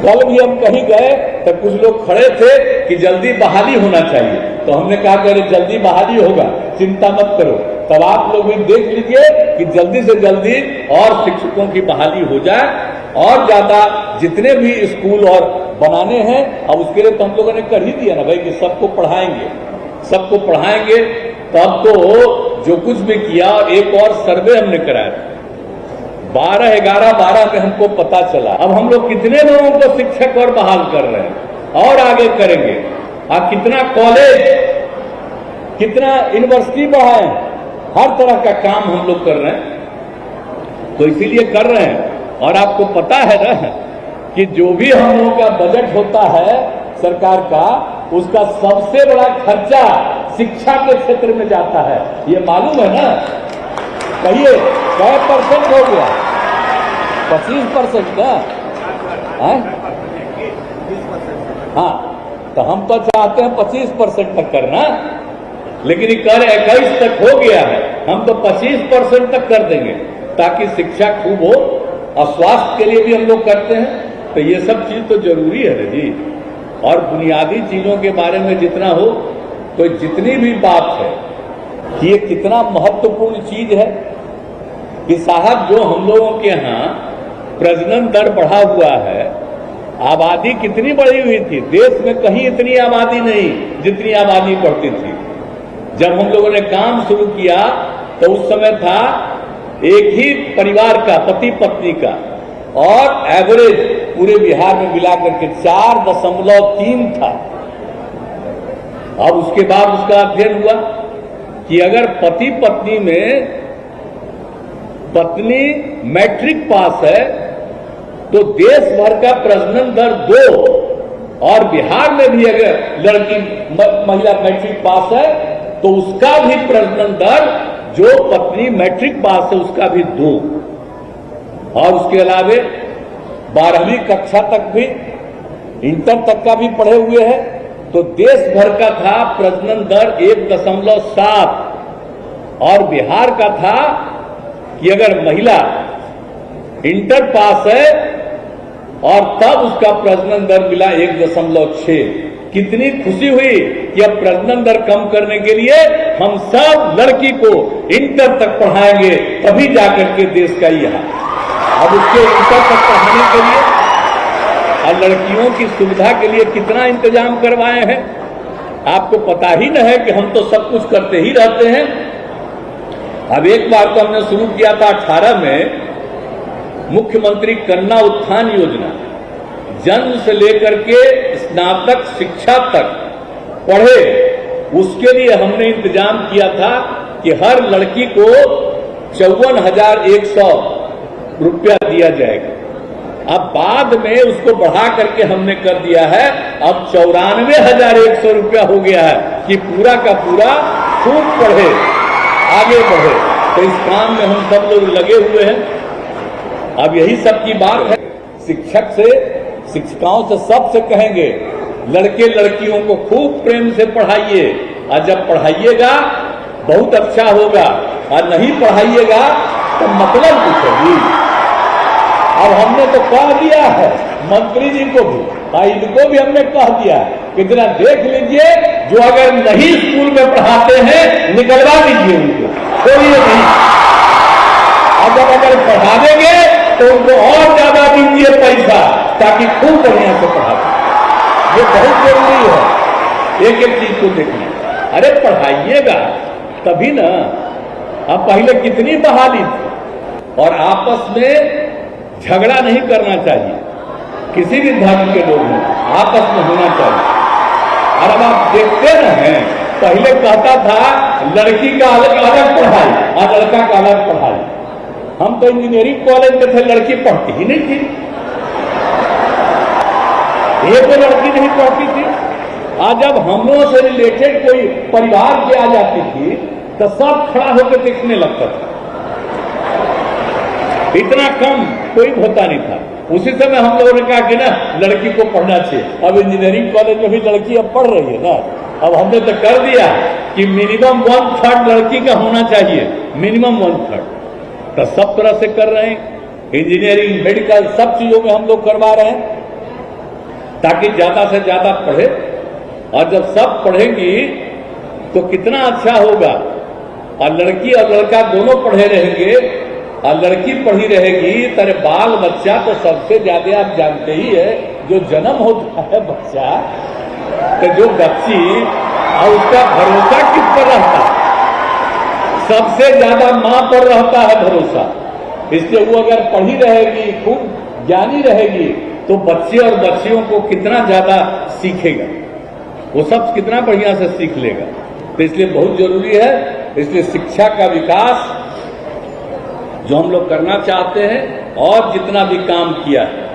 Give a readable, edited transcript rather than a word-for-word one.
कल भी हम कहीं गए तो कुछ लोग खड़े थे कि जल्दी बहाली होना चाहिए, तो हमने कहा कि अरे जल्दी बहाली होगा, चिंता मत करो। तब आप लोग भी देख लीजिए कि जल्दी से जल्दी और शिक्षकों की बहाली हो जाए, और ज्यादा जितने भी स्कूल और बनाने हैं। अब उसके लिए तो हम लोगों ने कर ही दिया ना भाई कि सबको पढ़ाएंगे। तब तो जो कुछ भी किया, और एक और सर्वे हमने कराया 12 में हमको पता चला अब हम लोग कितने लोगों को शिक्षक और बहाल कर रहे हैं और आगे करेंगे। कितना कॉलेज, कितना यूनिवर्सिटी बढ़ाए, हर तरह का काम हम लोग कर रहे हैं। तो इसीलिए कर रहे हैं। और आपको पता है ना कि जो भी हम लोगों का बजट होता है सरकार का, उसका सबसे बड़ा खर्चा शिक्षा के क्षेत्र में जाता है। ये मालूम है ना? कहिए क्या परसेंट हो गया? 25% का? हाँ, तो हम तो चाहते हैं 25% तक करना, लेकिन ये कर 21 तक हो गया है। हम तो 25% तक कर देंगे ताकि शिक्षा खूब हो, और स्वास्थ्य के लिए भी हम लोग करते हैं। तो ये सब चीज तो जरूरी है ना जी। और बुनियादी चीजों के बारे में जितना हो, तो जितनी भी बात है कि ये कितना महत्वपूर्ण चीज है कि साहब जो हम लोगों के यहाँ प्रजनन दर बढ़ा हुआ है, आबादी कितनी बढ़ी हुई थी। देश में कहीं इतनी आबादी नहीं जितनी आबादी बढ़ती थी। जब हम लोगों ने काम शुरू किया तो उस समय था एक ही परिवार का, पति पत्नी का, और एवरेज पूरे बिहार में मिलाकर के 4.3 था। अब उसके बाद उसका अध्ययन हुआ कि अगर पति पत्नी में पत्नी मैट्रिक पास है तो देश भर का प्रजनन दर 2, और बिहार में भी अगर लड़की महिला मैट्रिक पास है तो उसका भी प्रजनन दर, जो पत्नी मैट्रिक पास है उसका भी 2। और उसके अलावे 12वीं कक्षा तक भी, इंटर तक का भी पढ़े हुए हैं। तो देश भर का था प्रजनन दर 1.7, और बिहार का था कि अगर महिला इंटर पास है और तब उसका प्रजनन दर मिला 1.6। कितनी खुशी हुई कि अब प्रजनन दर कम करने के लिए हम सब लड़की को इंटर तक पढ़ाएंगे, तभी जाकर के देश का यह। अब उसके इंटर तक पढ़ाने के लिए और लड़कियों की सुविधा के लिए कितना इंतजाम करवाए हैं, आपको पता ही न है कि हम तो सब कुछ करते ही रहते हैं। अब एक बार तो हमने शुरू किया था 18 में, मुख्यमंत्री कन्या उत्थान योजना, जन्म से लेकर के स्नातक शिक्षा तक पढ़े, उसके लिए हमने इंतजाम किया था कि हर लड़की को 54,100 रुपया दिया जाएगा। अब बाद में उसको बढ़ा करके हमने कर दिया है, अब 94,100 रुपया हो गया है कि पूरा का पूरा खूब पढ़े, आगे बढ़े। तो इस काम में हम सब लोग लगे हुए हैं। अब यही सब की बात है। शिक्षक से, शिक्षिकाओं से, सबसे कहेंगे लड़के लड़कियों को खूब प्रेम से पढ़ाइए, और जब पढ़ाइएगा बहुत अच्छा होगा, और नहीं पढ़ाइएगा तो मतलब पूछेगी। अब हमने तो कह दिया है मंत्री जी को भी, इनको भी हमने कह दिया कि जरा देख लीजिए, जो अगर नहीं स्कूल में पढ़ाते हैं निकलवा दीजिए उनको, छोड़िए नहीं। और जब अगर पढ़ा देंगे तो उनको और ज्यादा दीजिए पैसा, ताकि खूब बढ़िया से पढ़ा दें। ये बहुत जरूरी है एक एक चीज को देखना। अरे पढ़ाइएगा तभी ना। अब पहले कितनी बहाली थी, और आपस में झगड़ा नहीं करना चाहिए, किसी भी धर्म के लोग में आपस में होना चाहिए। और अब आप देखते न हैं, पहले कहता था लड़की का अलग अलग पढ़ाई और लड़का का अलग पढ़ाई। हम तो इंजीनियरिंग कॉलेज में थे, लड़की पढ़ती ही नहीं थी, एक तो लड़की नहीं पढ़ती थी। आज जब हम लोगों से रिलेटेड कोई परिवार की आ जाती थी तो सब खड़ा होकर देखने लगता था। इतना कम कोई होता नहीं था। उसी समय हम लोगों ने कहा कि ना लड़की को पढ़ना चाहिए। अब इंजीनियरिंग कॉलेज में भी लड़की अब पढ़ रही है ना। अब हमने तो कर दिया कि मिनिमम 1/3 लड़की का होना चाहिए, मिनिमम 1/3। तो सब तरह से कर रहे हैं, इंजीनियरिंग, मेडिकल, सब चीजों में हम लोग करवा रहे हैं। ताकि ज्यादा से ज्यादा पढ़े। और जब सब पढ़ेंगी तो कितना अच्छा होगा। और लड़की और लड़का दोनों पढ़े रहेंगे और लड़की पढ़ी रहेगी, तेरे बाल बच्चा तो सबसे ज्यादा आप जानते ही है, जो जन्म होता है बच्चा, तो जो बच्ची और उसका भरोसा किस पर रहता है? सबसे ज्यादा मां पर रहता है भरोसा। इसलिए वो अगर पढ़ी रहेगी, खूब ज्ञानी रहेगी, तो बच्चे और बच्चियों को कितना ज्यादा सीखेगा, वो सब कितना बढ़िया से सीख लेगा। तो इसलिए बहुत जरूरी है। इसलिए शिक्षा का विकास जो हम लोग करना चाहते हैं और जितना भी काम किया है